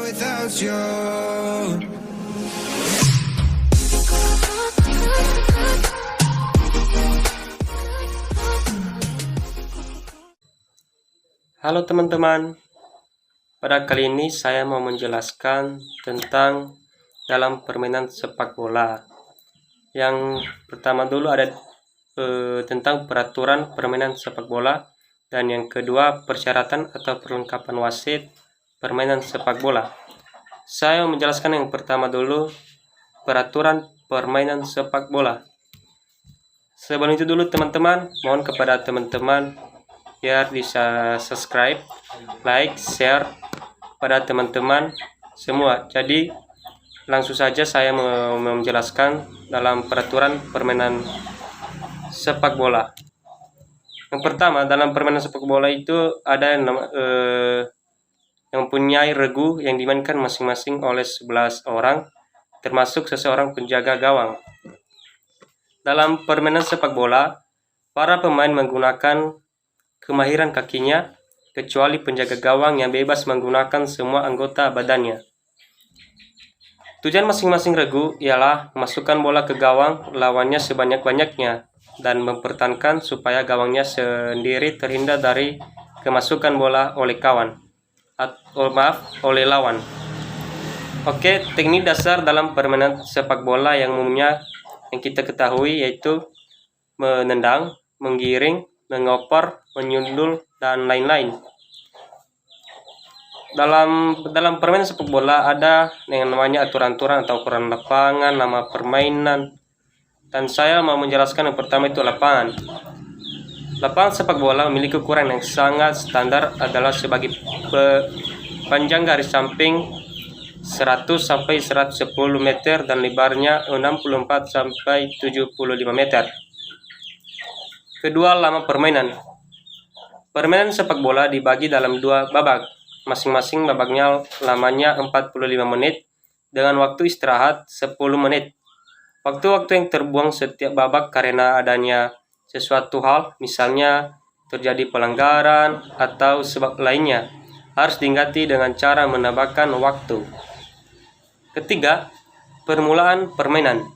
without you. Halo teman-teman, pada kali ini saya mau menjelaskan tentang dalam permainan sepak bola. Yang pertama dulu ada tentang peraturan permainan sepak bola, dan yang kedua persyaratan atau perlengkapan wasit permainan sepak bola. Saya mau menjelaskan yang pertama dulu, peraturan permainan sepak bola. Sebelum itu dulu teman-teman, mohon kepada teman-teman biar bisa subscribe, like, share pada teman-teman semua. Jadi langsung saja saya menjelaskan dalam peraturan permainan sepak bola. Yang pertama, dalam permainan sepak bola itu ada yang mempunyai regu yang dimainkan masing-masing oleh 11 orang, termasuk seseorang penjaga gawang. Dalam permainan sepak bola, para pemain menggunakan kemahiran kakinya, kecuali penjaga gawang yang bebas menggunakan semua anggota badannya. Tujuan masing-masing regu ialah memasukkan bola ke gawang lawannya sebanyak-banyaknya dan mempertahankan supaya gawangnya sendiri terhindar dari kemasukan bola oleh oleh lawan. Oke, teknik dasar dalam permainan sepak bola yang umumnya yang kita ketahui yaitu menendang, menggiring, mengoper, menyundul, dan lain-lain. Dalam permainan sepak bola ada yang namanya aturan-aturan atau ukuran lapangan, nama permainan, dan saya mau menjelaskan yang pertama itu lapangan. Lapangan sepak bola memiliki ukuran yang sangat standar, adalah sebagai panjang garis samping 100 sampai 110 meter dan lebarnya 64 sampai 75 meter. Kedua, lama permainan. Permainan sepak bola dibagi dalam 2 babak. Masing-masing babaknya lamanya 45 menit dengan waktu istirahat 10 menit. Waktu-waktu yang terbuang setiap babak karena adanya sesuatu hal, misalnya terjadi pelanggaran atau sebab lainnya, harus diganti dengan cara menambahkan waktu. Ketiga, permulaan permainan.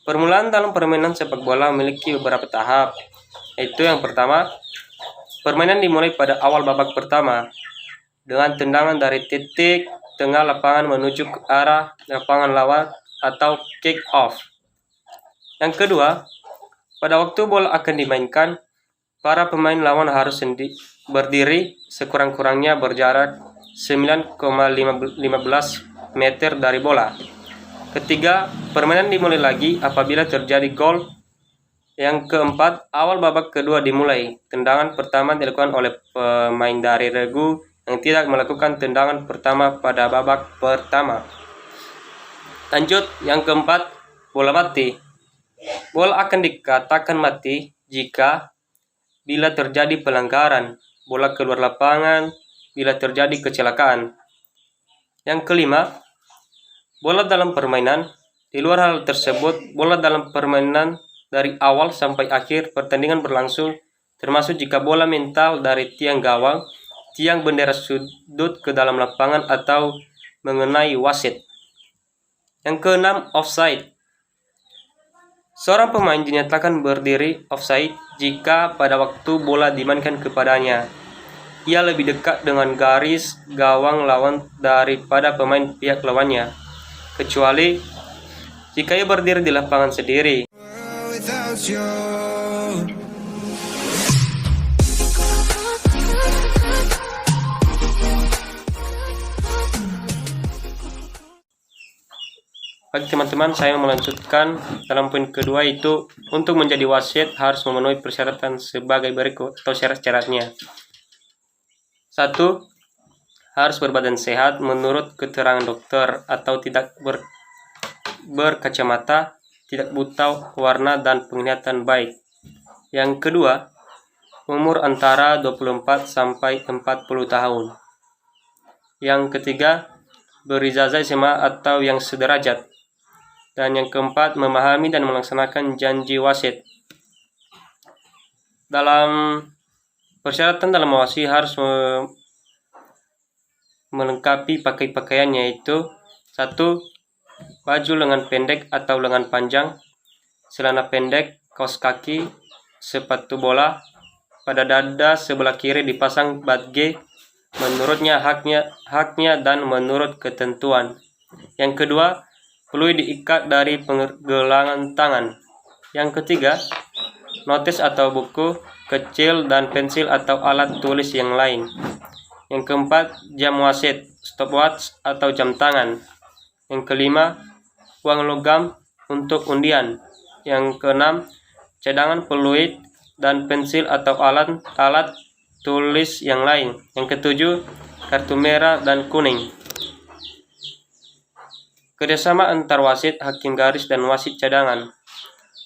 Permulaan dalam permainan sepak bola memiliki beberapa tahap, yaitu yang pertama, permainan dimulai pada awal babak pertama dengan tendangan dari titik tengah lapangan menuju ke arah lapangan lawan atau kick off. Yang kedua, pada waktu bola akan dimainkan, para pemain lawan harus berdiri sekurang-kurangnya berjarak 9,15 meter dari bola. Ketiga, permainan dimulai lagi apabila terjadi gol. Yang keempat, awal babak kedua dimulai. Tendangan pertama dilakukan oleh pemain dari regu yang tidak melakukan tendangan pertama pada babak pertama. Lanjut, yang keempat, bola mati. Bola akan dikatakan mati jika bila terjadi pelanggaran, bola keluar lapangan, bila terjadi kecelakaan. Yang kelima, bola dalam permainan. Di luar hal tersebut, bola dalam permainan dari awal sampai akhir pertandingan berlangsung, termasuk jika bola mental dari tiang gawang, tiang bendera sudut ke dalam lapangan atau mengenai wasit. Yang keenam, offside. Seorang pemain dinyatakan berdiri offside jika pada waktu bola dimainkan kepadanya, ia lebih dekat dengan garis gawang lawan daripada pemain pihak lawannya, kecuali jika ia berdiri di lapangan sendiri. Without you. Bagi teman-teman, saya melanjutkan dalam poin kedua, itu untuk menjadi wasit harus memenuhi persyaratan sebagai berikut atau syarat-syaratnya. 1. Harus berbadan sehat menurut keterangan dokter atau tidak berkacamata, tidak buta warna dan penglihatan baik. Yang kedua, umur antara 24 sampai 40 tahun. Yang ketiga, berijazah SMA atau yang sederajat. Dan yang keempat, memahami dan melaksanakan janji wasit. Dalam persyaratan dalam wasit harus melengkapi pakaiannya, yaitu 1. Baju lengan pendek atau lengan panjang, celana pendek, kaos kaki, sepatu bola. Pada dada sebelah kiri dipasang badge menurutnya haknya dan menurut ketentuan. Yang kedua, peluit diikat dari pergelangan tangan. Yang ketiga, notes atau buku kecil dan pensil atau alat tulis yang lain. Yang keempat, jam wasit, stopwatch atau jam tangan. Yang kelima, uang logam untuk undian. Yang keenam, cadangan peluit dan pensil atau alat tulis yang lain. Yang ketujuh, kartu merah dan kuning. Kerjasama antar wasit, hakim garis, dan wasit cadangan.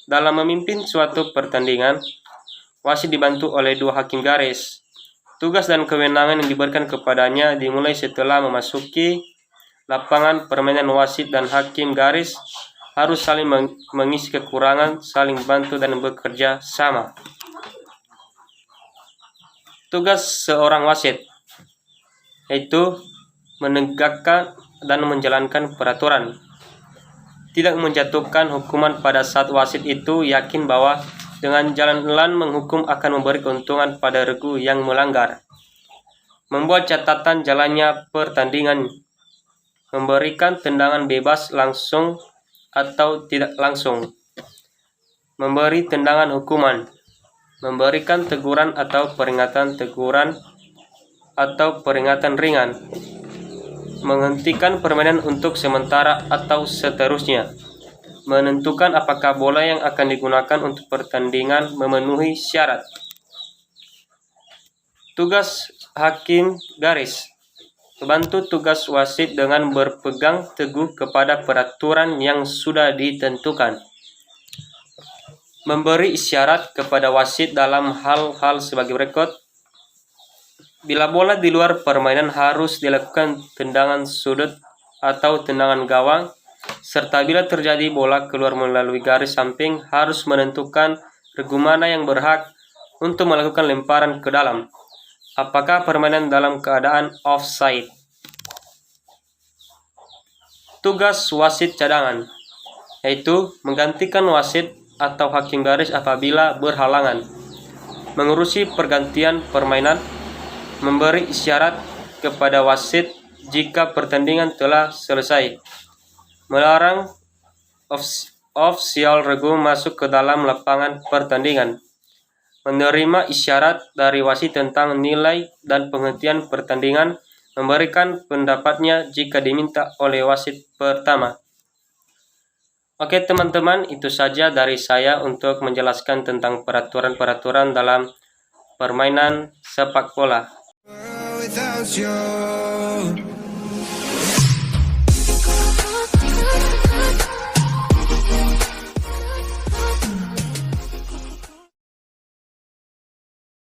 Dalam memimpin suatu pertandingan, wasit dibantu oleh 2 hakim garis. Tugas dan kewenangan yang diberikan kepadanya dimulai setelah memasuki lapangan permainan. Wasit dan hakim garis harus saling mengisi kekurangan, saling membantu, dan bekerja sama. Tugas seorang wasit yaitu menegakkan dan menjalankan peraturan, tidak menjatuhkan hukuman pada saat wasit itu yakin bahwa dengan jalan menghukum akan memberi keuntungan pada regu yang melanggar, membuat catatan jalannya pertandingan, memberikan tendangan bebas langsung atau tidak langsung, memberi tendangan hukuman, memberikan teguran atau peringatan ringan, menghentikan permainan untuk sementara atau seterusnya, menentukan apakah bola yang akan digunakan untuk pertandingan memenuhi syarat. Tugas hakim garis: membantu tugas wasit dengan berpegang teguh kepada peraturan yang sudah ditentukan, memberi isyarat kepada wasit dalam hal-hal sebagai berikut. Bila bola di luar permainan harus dilakukan tendangan sudut atau tendangan gawang, serta bila terjadi bola keluar melalui garis samping harus menentukan regu mana yang berhak untuk melakukan lemparan ke dalam. Apakah permainan dalam keadaan offside? Tugas wasit cadangan yaitu menggantikan wasit atau hakim garis apabila berhalangan, mengurusi pergantian permainan, memberi isyarat kepada wasit jika pertandingan telah selesai, melarang ofisial regu masuk ke dalam lapangan pertandingan, menerima isyarat dari wasit tentang nilai dan penghentian pertandingan, memberikan pendapatnya jika diminta oleh wasit pertama. Oke teman-teman, itu saja dari saya untuk menjelaskan tentang peraturan-peraturan dalam permainan sepak bola. Without you.